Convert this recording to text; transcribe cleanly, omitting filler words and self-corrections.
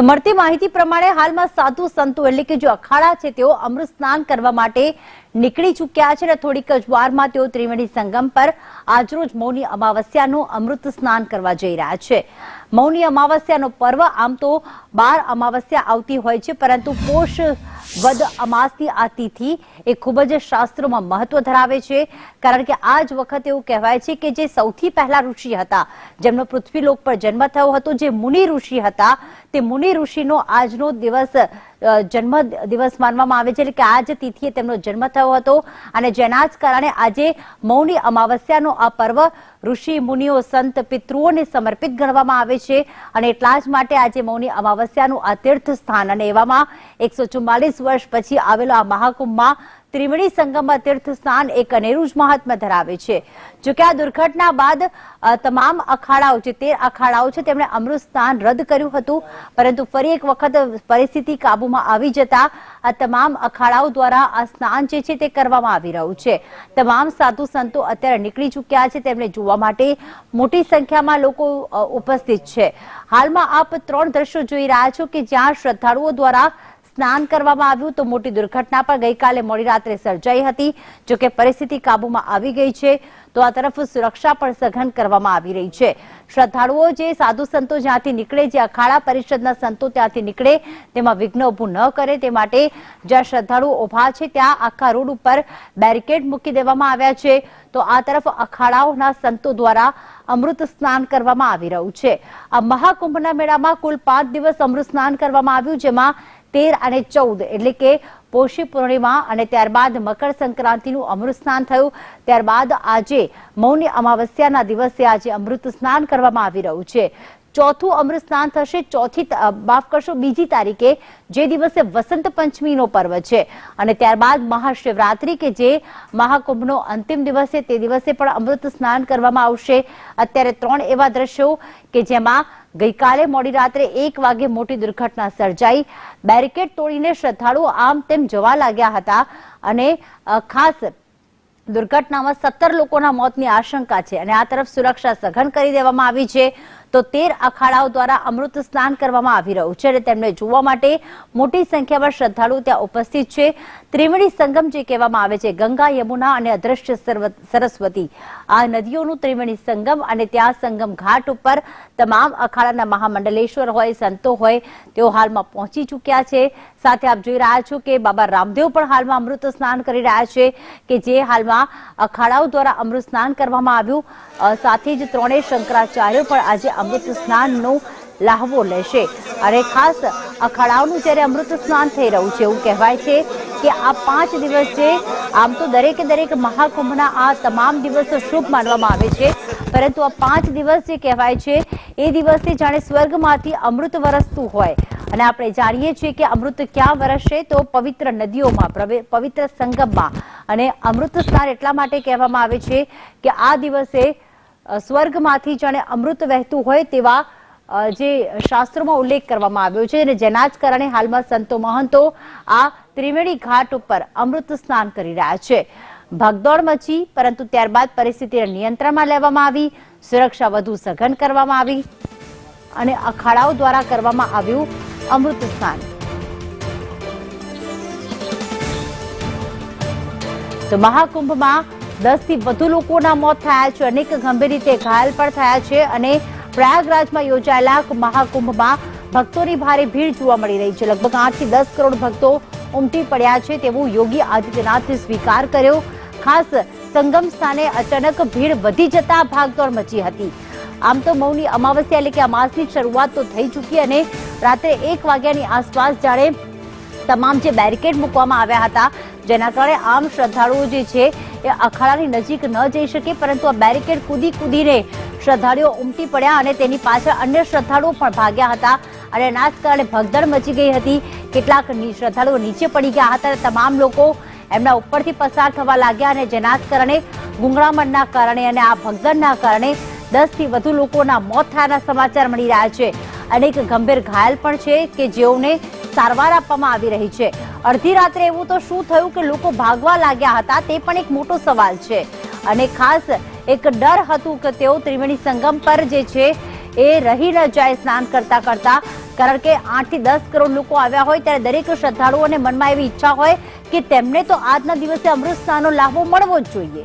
તો મળતી માહિતી પ્રમાણે હાલમાં સાધુ સંતો એટલે કે જો અખાડા છે તેઓ અમૃત સ્નાન કરવા માટે નીકળી ચૂક્યા છે અને થોડીક જ વારમાં તેઓ ત્રિવેણી સંગમ પર આજરોજ મૌની અમાવસ્યાનું અમૃત સ્નાન કરવા જઈ રહ્યા છે। મૌની અમાવસ્યાનો પર્વ આમ તો 12 અમાવસ્યા આવતી હોય છે, પરંતુ પોષ વદ અમાસની આ તિથિ એ ખૂબ જ શાસ્ત્રોમાં મહત્વ ધરાવે છે, કારણ કે આ જ વખતે એવું કહેવાય છે કે જે સૌથી પહેલા ઋષિ હતા, જેમનો પૃથ્વીલોક પર જન્મ થયો હતો, જે મુનિ ઋષિ હતા, તે મુનિ ઋષિનો આજનો દિવસ જન્મ દિવસ માનવામાં આવે છે, એટલે કે આજ તિથિએ તેમનો જન્મ થયો હતો અને જેના જ કારણે આજે મૌની અમાવસ્યાનો આ પર્વ ઋષિ મુનિઓ સંત પિતૃઓને સમર્પિત ગણવામાં આવે છે અને એટલા જ માટે આજે મૌની અમાવસ્યાનું આ તીર્થ સ્થાન અને એવામાં 144 વર્ષ પછી આવેલો આ મહાકુંભમાં ત્રિવેણી સંગમમાં તીર્થ સ્થાન એક અનેરું જ મહાત્મ્ય ધરાવે છે। જોકે આ દુર્ઘટના બાદ તમામ અખાડાઓ જે 13 અખાડાઓ છે તેમણે અમૃત સ્નાન રદ કર્યું હતું, પરંતુ ફરી એક વખત પરિસ્થિતિ કાબુમાં આવી જતા આ તમામ અખાડાઓ દ્વારા આ સ્નાન જે છે તે કરવામાં આવી રહ્યું છે। તમામ સાધુ સંતો અત્યારે નીકળી ચૂક્યા છે, તેમને જોવા માટે મોટી સંખ્યામાં લોકો ઉપસ્થિત છે। હાલમાં આપ 3 દ્રશ્યો જોઈ રહ્યા છો કે જ્યાં શ્રદ્ધાળુઓ દ્વારા સ્નાન કરવામાં આવ્યું તો મોટી દુર્ઘટના પણ ગઈકાલે મોડી રાત્રે સર્જાઈ હતી। જોકે પરિસ્થિતિ કાબુમાં આવી ગઈ છે, તો આ તરફ સુરક્ષા પણ સઘન કરવામાં આવી રહી છે। શ્રદ્ધાળુઓ જે સાધુ સંતો જ્યાંથી નીકળે, જે અખાડા પરિષદના સંતો ત્યાંથી નીકળે, તેમાં વિઘ્ન ઊભું ન કરે તે માટે જ્યાં શ્રદ્ધાળુઓ ઉભા છે ત્યાં આખા રોડ ઉપર બેરિકેડ મૂકી દેવામાં આવ્યા છે, તો આ તરફ અખાડાઓના સંતો દ્વારા અમૃત સ્નાન કરવામાં આવી રહ્યું છે। આ મહાકુંભના મેળામાં કુલ 5 દિવસ અમૃત સ્નાન કરવામાં આવ્યું, જેમાં 13 અને 14 એટલે કે પોષી પૂર્ણિમા અને ત્યારબાદ મકર સંક્રાંતિનું અમૃત સ્નાન થયું। ત્યારબાદ આજે મૌની અમાવસ્યાના દિવસે આજે અમૃત સ્નાન કરવામાં આવી રહ્યું છે। ચોથું અમૃત સ્નાન થશે બીજી તારીખે, જે દિવસે વસંત પંચમીનો પર્વ છે, અને ત્યારબાદ મહાશિવરાત્રી કે જે મહાકુંભનો અંતિમ દિવસ છે તે દિવસે પણ અમૃત સ્નાન કરવામાં આવશે। અત્યારે 3 એવા દ્રશ્યો કે જેમાં ગઈકાલે મોડી રાત્રે 1 વાગે મોટી દુર્ઘટના સર્જાઈ, બેરિકેડ તોડીને શ્રદ્ધાળુઓ આમ તેમ જવા લાગ્યા હતા અને ખાસ દુર્ઘટનામાં 17 લોકોના મોતની આશંકા છે અને આ તરફ સુરક્ષા સઘન કરી દેવામાં આવી છે। તો 13 અખાડાઓ દ્વારા અમૃત સ્નાન કરવામાં આવી રહ્યું છે અને તેમને જોવા માટે મોટી સંખ્યામાં શ્રદ્ધાળુઓ ત્યાં ઉપસ્થિત છે। ત્રિવેણી સંગમ જે કહેવામાં આવે છે, ગંગા, યમુના અને અદ્રશ્ય સરસ્વતી, આ નદીઓનું ત્રિવેણી સંગમ અને ત્યાં સંગમ ઘાટ ઉપર તમામ અખાડાના મહામંડલેશ્વર હોય, સંતો હોય, તેઓ હાલમાં પહોંચી ચૂક્યા છે। સાથે આપ જોઈ રહ્યા છો કે બાબા રામદેવ પણ હાલમાં અમૃત સ્નાન કરી રહ્યા છે, કે જે હાલમાં અખાડાઓ દ્વારા અમૃત સ્નાન કરવામાં આવ્યું। સાથે જ 3 શંકરાચાર્યો પણ આજે અમૃત સ્નાનનો લાહવો લેશે અને ખાસ અખાડાઓનું જ્યારે અમૃત સ્નાન થઈ રહ્યું છે, એવું કહેવાય છે કે આ 5 દિવસ છે, આમ તો દરેક મહાકુંભના આ તમામ દિવસો શુભ માનવામાં આવે છે, પરંતુ આ 5 દિવસ જે કહેવાય છે એ દિવસે જાણે સ્વર્ગમાંથી અમૃત વરસતું હોય અને આપણે જાણીએ છીએ કે અમૃત ક્યાં વરસશે, તો પવિત્ર નદીઓમાં, પવિત્ર સંગમમાં। અને અમૃત સ્નાન એટલા માટે કહેવામાં આવે છે કે આ દિવસે સ્વર્ગમાંથી જાણે અમૃત વહેતું હોય તેવા જે શાસ્ત્રોમાં ઉલ્લેખ કરવામાં આવ્યો છે અને જેના જ કારણે હાલમાં સંતો મહંતો આ ત્રિવેણી ઘાટ ઉપર અમૃત સ્નાન કરી રહ્યા છે। ભાગદોડ મચી, પરંતુ ત્યારબાદ પરિસ્થિતિને નિયંત્રણમાં લેવામાં આવી, સુરક્ષા વધુ સઘન કરવામાં આવી અને અખાડાઓ દ્વારા કરવામાં આવ્યું અમૃત સ્નાન। તો મહાકુંભમાં 10 થી વધુ લોકોના મોત થયા છે, અનેક ગંભીર રીતે ઘાયલ પણ થયા છે અને પ્રયાગરાજમાં યોજાયેલા મહાકુંભમાં ભક્તોની ભારે ભીડ જોવા મળી રહી છે। લગભગ 8 થી 10 કરોડ ભક્તો ઉમટી પડ્યા છે તેવું યોગી આદિત્યનાથે સ્વીકાર કર્યો। ખાસ સંગમ સ્થાને અચાનક ભીડ વધી જતા ભાગદોડ મચી હતી। આમ તો મૌની અમાવસ્યા એટલે કે અમાસની શરૂઆત તો થઈ ચૂકી અને રાત્રે 1 વાગ્યાની આસપાસ જાણે તમામ જે બેરિકેડ મૂકવામાં આવ્યા હતા, જેના કારણે આમ શ્રદ્ધાળુઓ જે છે એ અખાડાની નજીક ન જઈ શકે, પરંતુ આ બેરિકેડ કૂદીને શ્રદ્ધાળુઓ ઉમટી પડ્યા અને તેની પાછળ અન્ય શ્રદ્ધાળુઓ પણ ભાગ્યા હતા અને એના જ કારણે ભગદડ મચી ગઈ હતી। કેટલાક શ્રદ્ધાળુઓ નીચે પડી ગયા હતા અને તમામ લોકો એમના ઉપરથી પસાર થવા લાગ્યા અને જેના જ કારણે ગુંગળામણના કારણે અને આ ભગદડના કારણે 10 થી વધુ લોકોના મોત થયાના સમાચાર મળી રહ્યા છે। અનેક ગંભીર ઘાયલ પણ છે કે જેઓને સારવાર આપવામાં આવી રહી છે। અડધી રાત્રે એવું તો શું થયું કે લોકો ભાગવા લાગ્યા હતા, તે પણ એક મોટો સવાલ છે અને ખાસ એક ડર હતું કે તેઓ ત્રિવેણી સંગમ પર જે છે એ રહી ન જાય સ્નાન કરતા કરતા, કારણ કે 8 થી 10 કરોડ લોકો આવ્યા હોય ત્યારે દરેક શ્રદ્ધાળુઓને મનમાં એવી ઈચ્છા હોય કે તેમને તો આજના દિવસે અમૃત સ્નાનનો લાભો મળવો જ જોઈએ।